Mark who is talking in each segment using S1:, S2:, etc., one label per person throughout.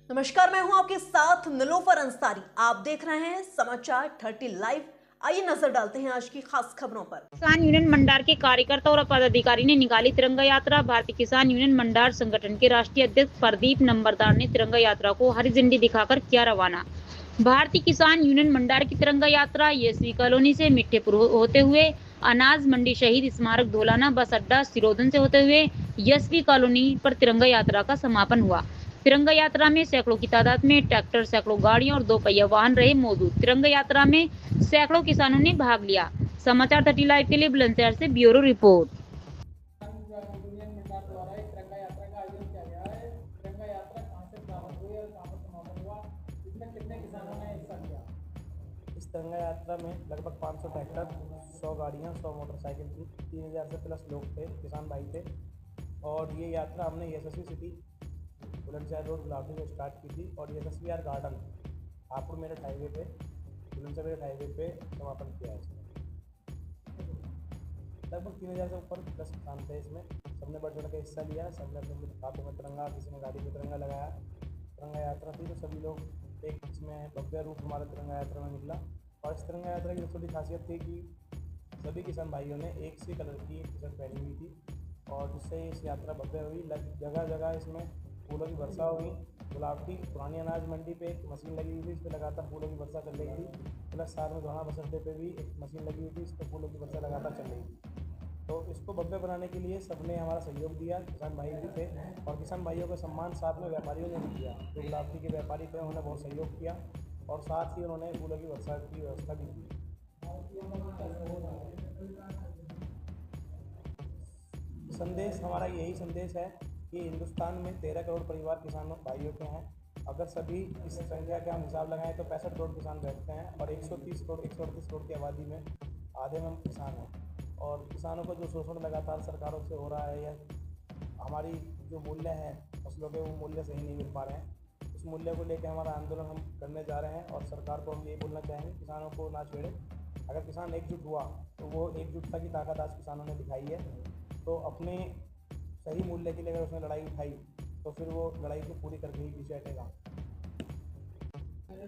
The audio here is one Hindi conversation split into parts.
S1: नमस्कार, मैं हूं आपके साथ निलोफर अंसारी। आप देख रहे हैं समाचार 30 लाइव। आइए नजर डालते हैं आज की खास खबरों पर।
S2: किसान यूनियन मंडार के कार्यकर्ता और पदाधिकारी ने निकाली तिरंगा यात्रा। भारतीय किसान यूनियन मंडार संगठन के राष्ट्रीय अध्यक्ष प्रदीप नंबरदार ने तिरंगा यात्रा को हरी झंडी दिखाकर किया रवाना। भारतीय किसान यूनियन मंडार की तिरंगा यात्रा यशवी कॉलोनी से मिठ्ठेपुर होते हुए अनाज मंडी शहीद स्मारक धोलाना बस अड्डा सिरोधन से होते हुए यशवी कॉलोनी पर तिरंगा यात्रा का समापन हुआ। तिरंगा यात्रा में सैकड़ों की तादाद में ट्रैक्टर, सैकड़ों गाड़ियां और 2 पहिया वाहन रहे मौजूद। तिरंगा यात्रा में सैकड़ों किसानों ने भाग लिया। समाचार 30 लाइव के लिए बुलंदशहर से ब्यूरो रिपोर्ट।
S3: यूनियन मंडार द्वारा एक तिरंगा यात्रा का आयोजन किया गया है। तिरंगा यात्रा कहाँ से प्रारंभ हुई और कहाँ पर समापन हुआ, इसमें कितने किसानों ने हिस्सा लिया?
S4: इस तिरंगा यात्रा में लगभग 500 ट्रैक्टर, 100 गाड़ियाँ, 100 मोटरसाइकिल थी। 3000 से प्लस लोग थे, किसान भाई थे। और ये यात्रा हमने यशस्वी सिटी बुलंदशहर रोड गुलाबी से स्टार्ट की थी और Yashasvi R Garden Hapur Meerut highway पे, बुलंदशहर मेरठ हाईवे पे समापन किया है। इसमें लगभग 3000 से ऊपर 10 किसान थे। इसमें सबने बढ़ चढ़ के हिस्सा लिया। सबने अपने हाथों में तिरंगा, किसी ने गाड़ी में तिरंगा लगाया। तिरंगा यात्रा थी तो सभी लोग एक इसमें भव्य रूप हमारा तिरंगा यात्रा में निकला। और इस तिरंगा यात्रा की सबसे बड़ी खासियत थी कि सभी किसान भाइयों ने एक सी कलर की टी शर्ट पहनी हुई थी और जिससे इस यात्रा भव्य हुई। जगह जगह इसमें फूलों की वर्षा हुई। गुलाबी पुरानी अनाज मंडी पे एक मशीन लगी हुई थी, इस पर लगातार फूलों की वर्षा चल रही थी। प्लस साथ में दोना बस अड्डे पे भी एक मशीन लगी हुई थी, इस पर फूलों की वर्षा लगातार चल रही थी। तो इसको भव्य बनाने के लिए सबने हमारा सहयोग दिया। किसान भाई भी थे और किसान भाइयों का सम्मान साथ में व्यापारियों ने भी किया। जो गुलाबी के व्यापारी थे उन्होंने बहुत सहयोग किया और साथ ही उन्होंने फूलों की वर्षा की व्यवस्था भी की। संदेश हमारा यही संदेश है कि हिंदुस्तान में 13 करोड़ परिवार किसानों भाइयों के हैं। अगर सभी इस संख्या का हम हिसाब लगाएं तो 65 करोड़ किसान रहते हैं और 130 करोड़ 138 करोड़ की आबादी में आधे में हम किसान हैं। और किसानों को जो शोषण लगातार सरकारों से हो रहा है या हमारी जो मूल्य हैं फसलों के, वो मूल्य सही नहीं मिल पा रहे हैं। उस मूल्य को लेकर हमारा आंदोलन हम करने जा रहे हैं और सरकार को हम यही बोलना चाहेंगे, किसानों को ना छेड़े। अगर किसान एकजुट हुआ तो वो एकजुटता की ताकत आज किसानों ने दिखाई है। तो अपने सही मूल्य के लिए अगर उसने लड़ाई उठाई तो फिर वो लड़ाई को पूरी करके ही पीछे हटेगा।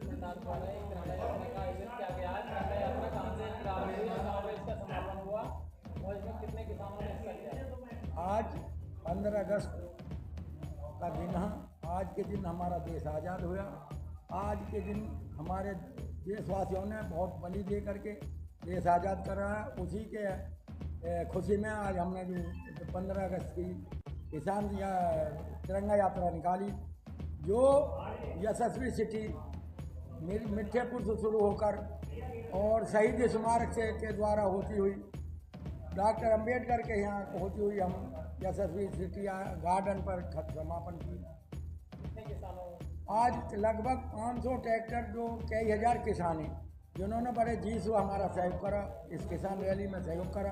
S3: मंडार द्वारा एक तिरंगा यात्रा का आयोजन किया गया है। तिरंगा यात्रा कहाँ से प्रारंभ हुई और कहाँ पर इसका समापन हुआ और इसमें कितने किसानों ने हिस्सा लिया?
S5: आज 15 अगस्त का दिन है। आज के दिन हमारा देश आज़ाद हुआ। आज के दिन हमारे देशवासियों ने बहुत बलि दे करके देश आज़ाद करा है। उसी के खुशी में आज हमने जो 15 अगस्त की किसान तिरंगा यात्रा निकाली, जो यशस्वी सिटी मिठ्ठेपुर से शुरू होकर और शहीद स्मारक से के द्वारा होती हुई डॉक्टर अंबेडकर के यहाँ होती हुई हम यशस्वी सिटी गार्डन पर समापन की। आज लगभग 500 ट्रैक्टर, जो कई हज़ार किसान हैं जिन्होंने बड़े जी से हमारा सहयोग करा, इस किसान रैली में सहयोग करा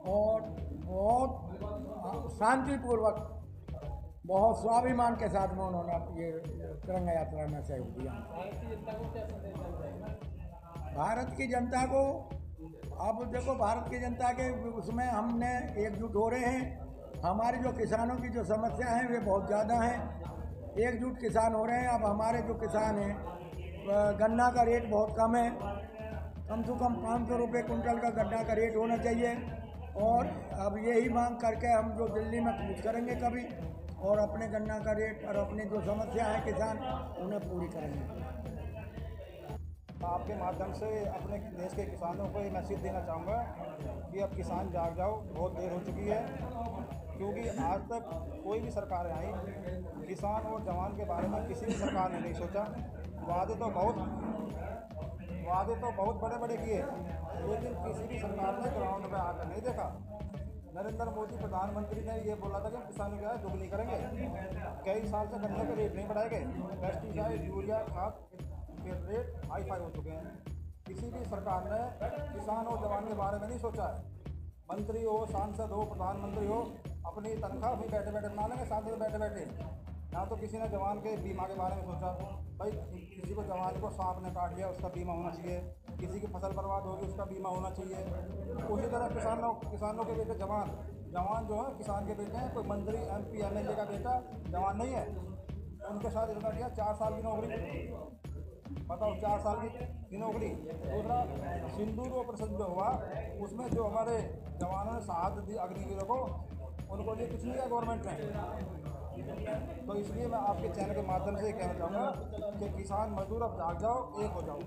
S5: और बहुत शांतिपूर्वक, बहुत स्वाभिमान के साथ में उन्होंने ये तिरंगा यात्रा में सहयोग दिया। भारत की जनता को अब देखो, भारत की जनता के उसमें हमने एकजुट हो रहे हैं। हमारे जो किसानों की जो समस्या हैं वे बहुत ज़्यादा हैं। एकजुट किसान हो रहे हैं। अब हमारे जो किसान हैं, गन्ना का रेट बहुत कम है। कम से कम 500 रुपये कुंटल का गन्ना का रेट होना चाहिए। और अब यही मांग करके हम जो दिल्ली में कूच करेंगे कभी और अपने गन्ना का रेट और अपनी जो समस्या है किसान उन्हें पूरी करेंगे।
S6: आपके माध्यम से अपने देश के किसानों को ये मैसेज देना चाहूँगा कि अब किसान जाग जाओ, बहुत देर हो चुकी है। क्योंकि आज तक कोई भी सरकार आई, किसान और जवान के बारे में किसी भी सरकार ने नहीं सोचा। वादे तो बहुत बड़े बड़े किए, लेकिन किसी भी सरकार ने ग्राउंड में आकर नहीं देखा। नरेंद्र मोदी प्रधानमंत्री ने ये बोला था कि हम किसानों की आय दुगनी करेंगे। कई साल से गन्ने के रेट नहीं बढ़ाए गए। पेस्टिसाइड, यूरिया, खाद के रेट हाई फाई हो चुके हैं। किसी भी सरकार ने किसान और जवान के बारे में नहीं सोचा है। मंत्री हो, सांसद हो, प्रधानमंत्री हो, अपनी तनख्वाह भी बैठे बैठे बना लेंगे, सांसद बैठे बैठे। ना तो किसी ने जवान के बीमा के बारे में सोचा। भाई किसी को जवान को सांप ने काट लिया, उसका बीमा होना चाहिए। किसी की फसल बर्बाद होगी, उसका बीमा होना चाहिए। उसी तरह किसानों के बेटे जवान जो है किसान के बेटे हैं। कोई मंत्री, MP, MLA का बेटा जवान नहीं है। उनके साथ इतना किया 4 साल की नौकरी, बताओ 4 साल की नौकरी। दूसरा सिंदूर ऑपरेशन जो हुआ उसमें जो हमारे जवानों ने शहादत दी अग्निवीरों को, उनको लिए कुछ नहीं किया गवर्नमेंट ने। तो इसलिए मैं आपके चैनल के माध्यम से कहना चाहूँगा कि किसान मजदूर अब जाग जाओ, एक हो जाओ।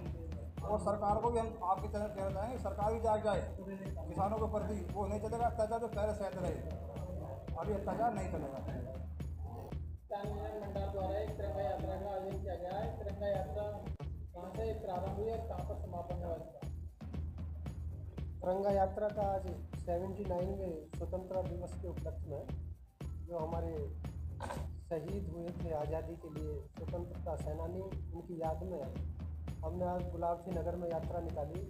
S6: और सरकार को भी हम आपके चैनल कहना चाहेंगे सरकार भी जाग जाए किसानों के प्रति। वो नहीं चलेगा अत्याचार जो पहले सहते रहे, अभी अत्याचार नहीं चलेगा।
S3: किसान यूनियन मंडल द्वारा एक तिरंगा यात्रा का आयोजन किया गया है। तिरंगा यात्रा कहाँ से प्रारंभ हुई और कहाँ पर समापन हुआ इसका?
S7: तिरंगा यात्रा का आज 79वें स्वतंत्रता दिवस के उपलक्ष्य में जो हमारे शहीद हुए थे आज़ादी के लिए स्वतंत्रता सेनानी, उनकी याद में हमने आज गुलाबसी नगर में यात्रा निकाली।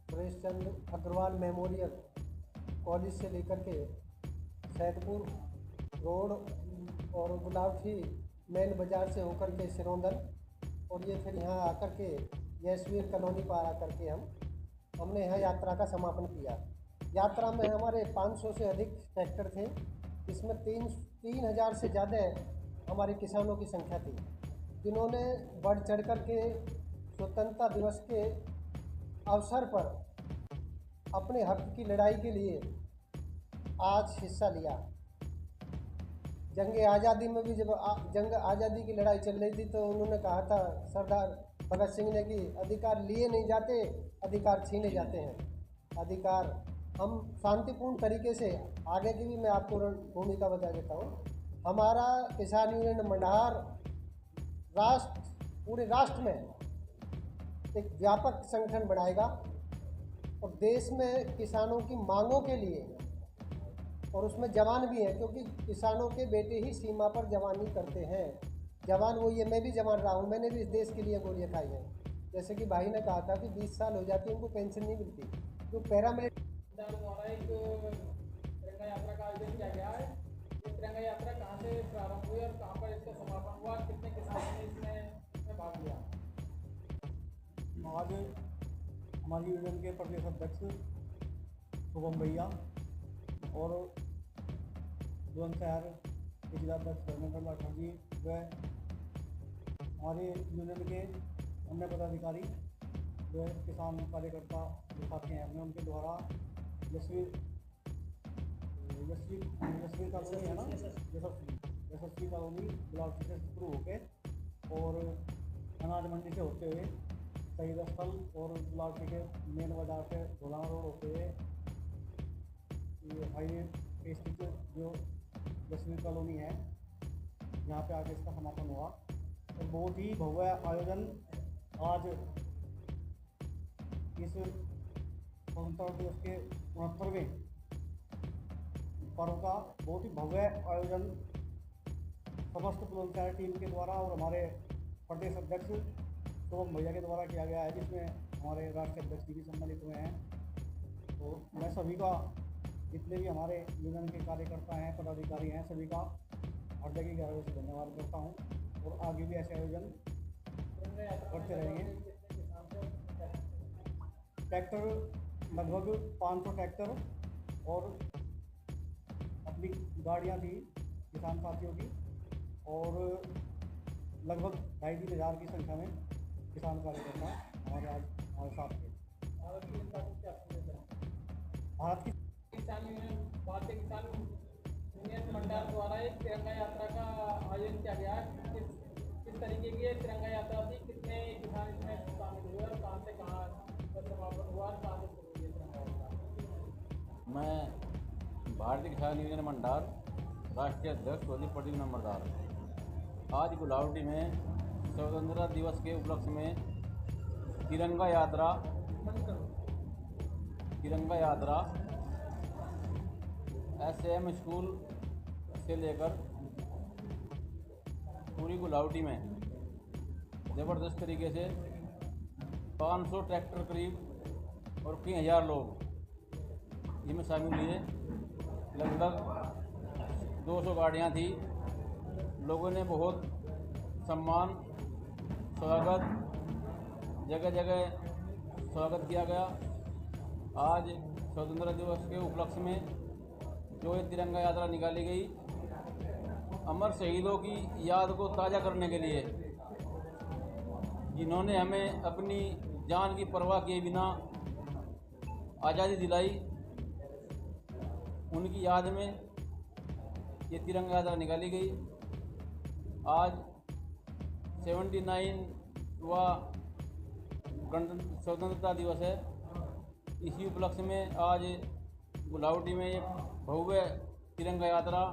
S7: सुरेश चंद्र अग्रवाल मेमोरियल कॉलेज से लेकर के सैदपुर रोड और गुलाबसी मेन बाज़ार से होकर के सिरोंदल और ये फिर यहाँ आकर के यशवीर कॉलोनी पर आकर के हमने यहाँ यात्रा का समापन किया। यात्रा में हमारे 500 से अधिक ट्रैक्टर थे, इसमें 3000 से ज़्यादा हमारे किसानों की संख्या थी, जिन्होंने बढ़ चढ़ कर के स्वतंत्रता दिवस के अवसर पर अपने हक की लड़ाई के लिए आज हिस्सा लिया। जंग आज़ादी में भी जब जंग आज़ादी की लड़ाई चल रही थी तो उन्होंने कहा था सरदार भगत सिंह ने कि अधिकार लिए नहीं जाते, अधिकार छीने जाते हैं। अधिकार हम शांतिपूर्ण तरीके से, आगे की भी मैं आपको भूमिका बता देता हूँ। हमारा किसान यूनियन मंडार पूरे राष्ट्र में एक व्यापक संगठन बनाएगा और देश में किसानों की मांगों के लिए, और उसमें जवान भी हैं क्योंकि किसानों के बेटे ही सीमा पर जवानी करते हैं। जवान वो ये मैं भी जवान रहा हूँ, मैंने भी इस देश के लिए गोलियाँ खाई हैं। जैसे कि भाई ने कहा था कि 20 साल हो जाती है उनको पेंशन नहीं मिलती, तो पैरामिलिट्री
S3: द्वारा एक तिरंगा यात्रा का आयोजन किया गया है। ये तिरंगा यात्रा कहाँ से प्रारंभ हुई और कहाँ पर इसका समापन हुआ, कितने किसानों ने इसमें भाग लिया?
S8: आज हमारी यूनियन के प्रदेश अध्यक्ष शुभम भैया और बुलंदशहर के जिलाध्यक्ष धर्मेंद्र लाठा जी व हमारे यूनियन के अन्य पदाधिकारी व किसान कार्यकर्ता जो साथी हैं हमने उनके द्वारा यशस्वी कॉलोनी है ना, यशस्वी कॉलोनी गुलाबसी से शुरू होकर और अनाज मंडी से होते हुए शहीद स्थल और गुलाबसी के मेन बाजार से धोलाना रोड होते हुए ये हाईवे पे स्थित जो यशस्वी कॉलोनी है यहाँ पे आगे इसका समापन हुआ। और बहुत ही भव्य आयोजन आज इस स्वतंत्रता दिवस के 69वें पर्व का बहुत ही भव्य आयोजन समस्त बुलंदशहर टीम के द्वारा और हमारे प्रदेश अध्यक्ष शुभम भैया के द्वारा किया गया है, जिसमें हमारे राष्ट्रीय अध्यक्ष भी सम्मिलित हुए हैं। तो मैं सभी का, जितने भी हमारे यूनियन के कार्यकर्ता हैं, पदाधिकारी हैं, सभी का हृदय की गहराई से धन्यवाद करता हूं और आगे भी ऐसे आयोजन करते रहेंगे। ट्रैक्टर लगभग 500 ट्रैक्टर और अपनी गाड़ियां थी किसान साथियों की और लगभग 2,500 हज़ार की संख्या में किसान कार्यकर्ता हमारे आज हमारे साथ थे। भारत की
S3: भारतीय किसान यूनियन मंडल द्वारा एक तिरंगा यात्रा का आयोजन किया गया है। किस तरीके की तिरंगा यात्रा थी, कितने किसान इसमें शामिल हुए और कहाँ से कहाँ समापन हुआ और कहाँ से शुरू हुई तिरंगा यात्रा?
S9: मैं भारतीय किसान यूनियन मंडार राष्ट्रीय अध्यक्ष प्रदीप पटेल नंबरदार आज गुलावटी में स्वतंत्रता दिवस के उपलक्ष्य में तिरंगा यात्रा SM स्कूल से लेकर पूरी गुलावटी में ज़बरदस्त तरीके से 500 ट्रैक्टर करीब और कई हज़ार लोग इसमें शामिल हुए। लगभग 200 गाड़ियाँ थी। लोगों ने बहुत सम्मान, स्वागत, जगह जगह स्वागत किया गया। आज स्वतंत्रता दिवस के उपलक्ष्य में जो ये तिरंगा यात्रा निकाली गई अमर शहीदों की याद को ताज़ा करने के लिए, जिन्होंने हमें अपनी जान की परवाह किए बिना आज़ादी दिलाई, उनकी याद में ये तिरंगा यात्रा निकाली गई। आज 79वां स्वतंत्रता दिवस है। इसी उपलक्ष्य में आज गुलावटी में एक भव्य तिरंगा यात्रा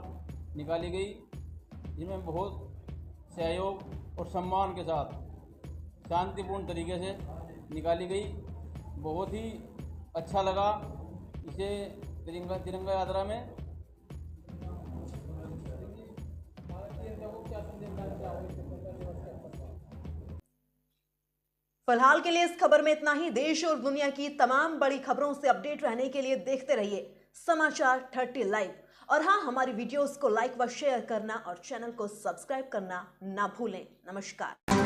S9: निकाली गई, जिसमें बहुत सहयोग और सम्मान के साथ शांतिपूर्ण तरीके से निकाली गई। बहुत ही अच्छा लगा इसे तिरंगा यात्रा में।
S1: फिलहाल के लिए इस खबर में इतना ही। देश और दुनिया की तमाम बड़ी खबरों से अपडेट रहने के लिए देखते रहिए समाचार 30 लाइव। और हाँ, हमारी वीडियोस को लाइक व शेयर करना और चैनल को सब्सक्राइब करना ना भूलें। नमस्कार।